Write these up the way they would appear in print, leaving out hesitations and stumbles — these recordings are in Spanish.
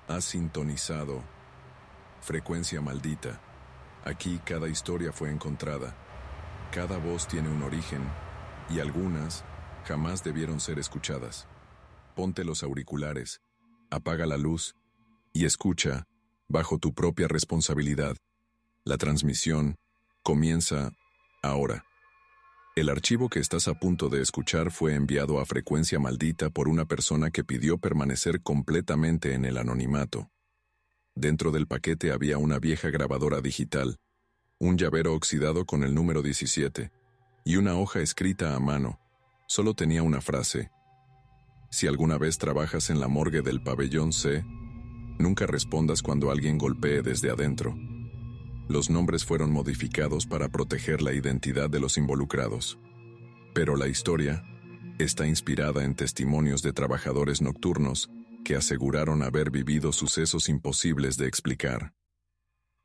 Has sintonizado Frecuencia Maldita. Aquí cada historia fue encontrada. Cada voz tiene un origen y algunas jamás debieron ser escuchadas. Ponte los auriculares, apaga la luz y escucha bajo tu propia responsabilidad. La transmisión comienza ahora. El archivo que estás a punto de escuchar fue enviado a Frecuencia Maldita por una persona que pidió permanecer completamente en el anonimato. Dentro del paquete había una vieja grabadora digital, un llavero oxidado con el número 17 y una hoja escrita a mano. Solo tenía una frase: si alguna vez trabajas en la morgue del pabellón C, nunca respondas cuando alguien golpee desde adentro. Los nombres fueron modificados para proteger la identidad de los involucrados. Pero la historia está inspirada en testimonios de trabajadores nocturnos que aseguraron haber vivido sucesos imposibles de explicar.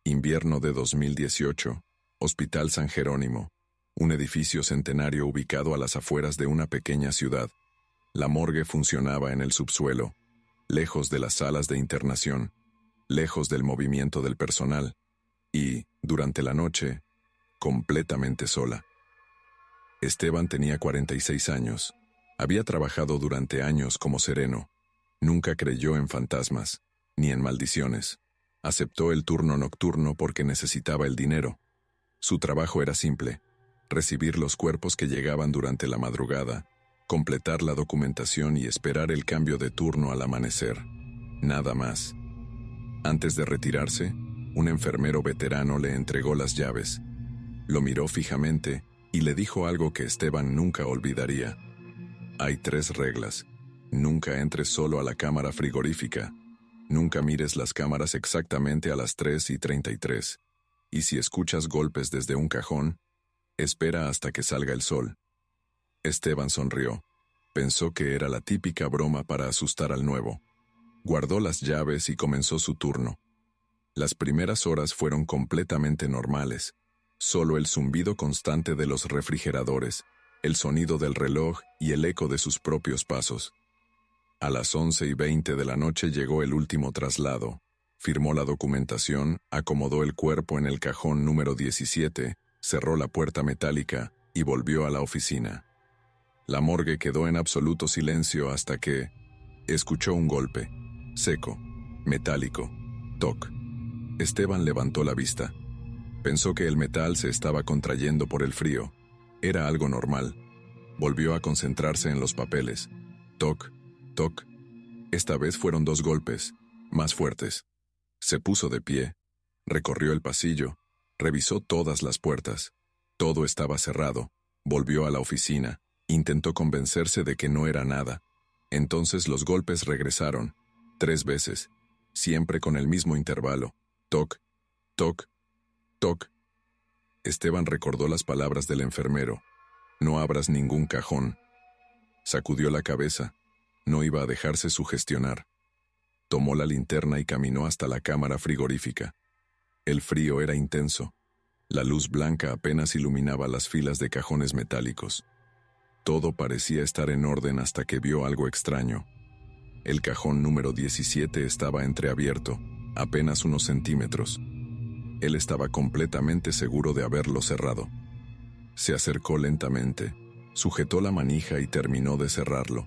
Invierno de 2018, Hospital San Jerónimo, un edificio centenario ubicado a las afueras de una pequeña ciudad. La morgue funcionaba en el subsuelo, lejos de las salas de internación, lejos del movimiento del personal, y, durante la noche, completamente sola. Esteban tenía 46 años. Había trabajado durante años como sereno. Nunca creyó en fantasmas, ni en maldiciones. Aceptó el turno nocturno porque necesitaba el dinero. Su trabajo era simple: recibir los cuerpos que llegaban durante la madrugada, completar la documentación y esperar el cambio de turno al amanecer. Nada más. Antes de retirarse, un enfermero veterano le entregó las llaves. Lo miró fijamente y le dijo algo que Esteban nunca olvidaría. Hay 3 reglas. Nunca entres solo a la cámara frigorífica. Nunca mires las cámaras exactamente a las 3:33. Y si escuchas golpes desde un cajón, espera hasta que salga el sol. Esteban sonrió. Pensó que era la típica broma para asustar al nuevo. Guardó las llaves y comenzó su turno. Las primeras horas fueron completamente normales. Solo el zumbido constante de los refrigeradores, el sonido del reloj y el eco de sus propios pasos. A las 11:20 de la noche llegó el último traslado. Firmó la documentación, acomodó el cuerpo en el cajón número 17, cerró la puerta metálica y volvió a la oficina. La morgue quedó en absoluto silencio hasta que escuchó un golpe, seco, metálico, toc. Esteban levantó la vista. Pensó que el metal se estaba contrayendo por el frío. Era algo normal. Volvió a concentrarse en los papeles. Toc, toc. Esta vez fueron 2 golpes, más fuertes. Se puso de pie, recorrió el pasillo, revisó todas las puertas. Todo estaba cerrado. Volvió a la oficina. Intentó convencerse de que no era nada. Entonces los golpes regresaron, 3 veces, siempre con el mismo intervalo. Toc, toc, toc. Esteban recordó las palabras del enfermero: no abras ningún cajón. Sacudió la cabeza. No iba a dejarse sugestionar. Tomó la linterna y caminó hasta la cámara frigorífica. El frío era intenso. La luz blanca apenas iluminaba las filas de cajones metálicos. Todo parecía estar en orden hasta que vio algo extraño. El cajón número 17 estaba entreabierto, apenas unos centímetros. Él estaba completamente seguro de haberlo cerrado. Se acercó lentamente, sujetó la manija y terminó de cerrarlo.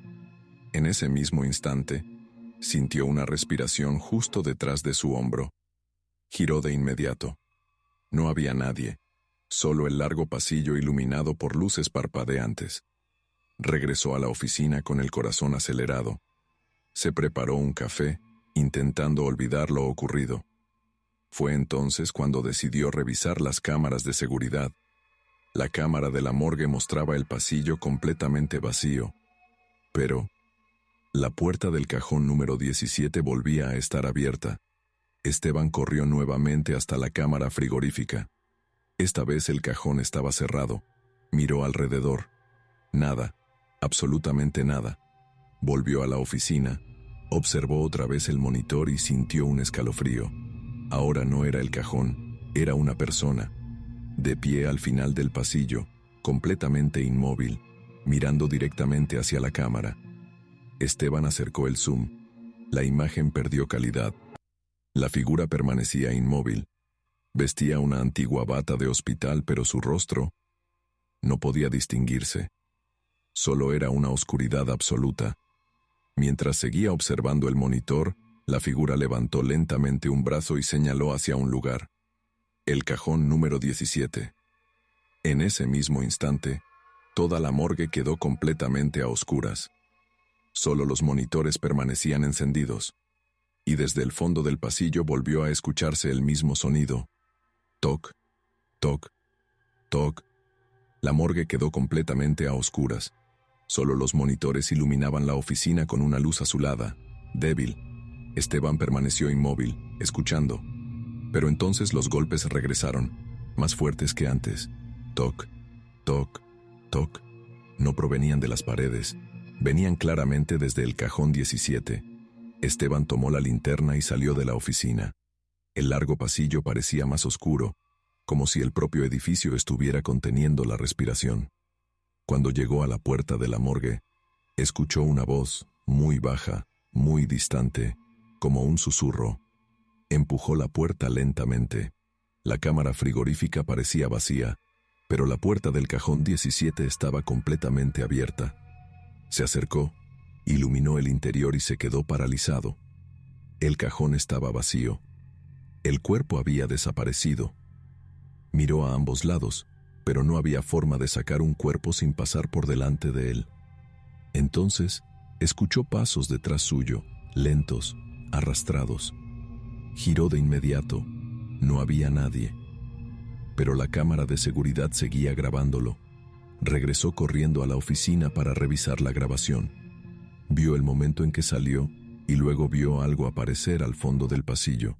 En ese mismo instante, sintió una respiración justo detrás de su hombro. Giró de inmediato. No había nadie, solo el largo pasillo iluminado por luces parpadeantes. Regresó a la oficina con el corazón acelerado. Se preparó un café, intentando olvidar lo ocurrido. Fue entonces cuando decidió revisar las cámaras de seguridad. La cámara de la morgue mostraba el pasillo completamente vacío. Pero la puerta del cajón número 17 volvía a estar abierta. Esteban corrió nuevamente hasta la cámara frigorífica. Esta vez el cajón estaba cerrado. Miró alrededor. Nada, absolutamente nada. Volvió a la oficina. Observó otra vez el monitor y sintió un escalofrío. Ahora no era el cajón, era una persona. De pie al final del pasillo, completamente inmóvil, mirando directamente hacia la cámara. Esteban acercó el zoom. La imagen perdió calidad, La figura permanecía inmóvil. Vestía una antigua bata de hospital, pero su rostro no podía distinguirse. Solo era una oscuridad absoluta. Mientras seguía observando el monitor, la figura levantó lentamente un brazo y señaló hacia un lugar. El cajón número 17. En ese mismo instante, toda la morgue quedó completamente a oscuras. Solo los monitores permanecían encendidos, y desde el fondo del pasillo volvió a escucharse el mismo sonido. Toc, toc, toc. La morgue quedó completamente a oscuras. Solo los monitores iluminaban la oficina con una luz azulada, débil. Esteban permaneció inmóvil, escuchando. Pero entonces los golpes regresaron, más fuertes que antes. Toc, toc, toc. No provenían de las paredes, venían claramente desde el cajón 17. Esteban tomó la linterna y salió de la oficina. El largo pasillo parecía más oscuro, como si el propio edificio estuviera conteniendo la respiración. Cuando llegó a la puerta de la morgue, escuchó una voz, muy baja, muy distante, como un susurro. Empujó la puerta lentamente. La cámara frigorífica parecía vacía, pero la puerta del cajón 17 estaba completamente abierta. Se acercó, iluminó el interior y se quedó paralizado. El cajón estaba vacío. El cuerpo había desaparecido. Miró a ambos lados, pero no había forma de sacar un cuerpo sin pasar por delante de él. Entonces, escuchó pasos detrás suyo, lentos, arrastrados. Giró de inmediato. No había nadie. Pero la cámara de seguridad seguía grabándolo. Regresó corriendo a la oficina para revisar la grabación. Vio el momento en que salió y luego vio algo aparecer al fondo del pasillo.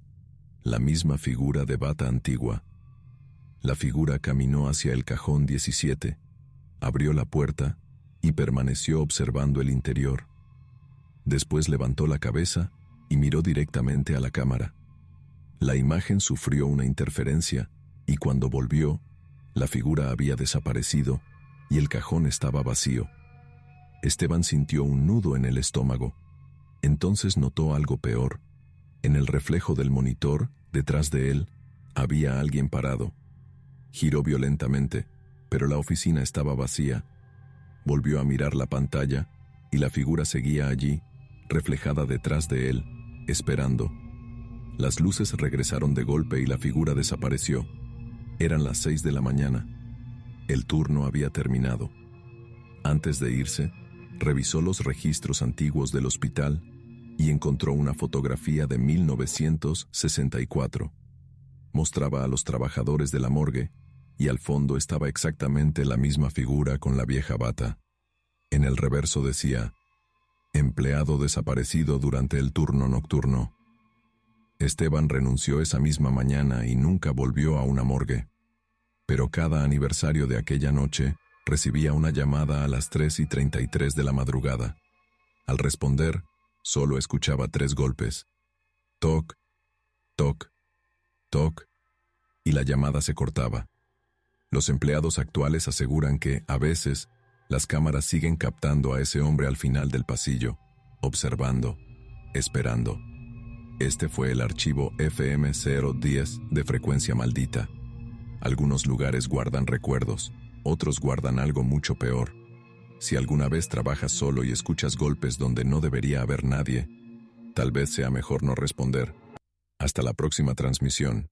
La misma figura de bata antigua. La figura caminó hacia el cajón 17, abrió la puerta y permaneció observando el interior. Después levantó la cabeza y miró directamente a la cámara. La imagen sufrió una interferencia y cuando volvió, la figura había desaparecido y el cajón estaba vacío. Esteban sintió un nudo en el estómago. Entonces notó algo peor. En el reflejo del monitor, detrás de él, había alguien parado. Giró violentamente, pero la oficina estaba vacía. Volvió a mirar la pantalla y la figura seguía allí, reflejada detrás de él, esperando. Las luces regresaron de golpe y la figura desapareció. Eran las 6 de la mañana. El turno había terminado. Antes de irse, revisó los registros antiguos del hospital y encontró una fotografía de 1964. Mostraba a los trabajadores de la morgue y al fondo estaba exactamente la misma figura con la vieja bata. En el reverso decía, empleado desaparecido durante el turno nocturno. Esteban renunció esa misma mañana y nunca volvió a una morgue. Pero cada aniversario de aquella noche recibía una llamada a las 3:33 de la madrugada. Al responder, solo escuchaba 3 golpes. Toc, toc, toc, y la llamada se cortaba. Los empleados actuales aseguran que, a veces, las cámaras siguen captando a ese hombre al final del pasillo, observando, esperando. Este fue el archivo FM010 de Frecuencia Maldita. Algunos lugares guardan recuerdos, otros guardan algo mucho peor. Si alguna vez trabajas solo y escuchas golpes donde no debería haber nadie, tal vez sea mejor no responder. Hasta la próxima transmisión.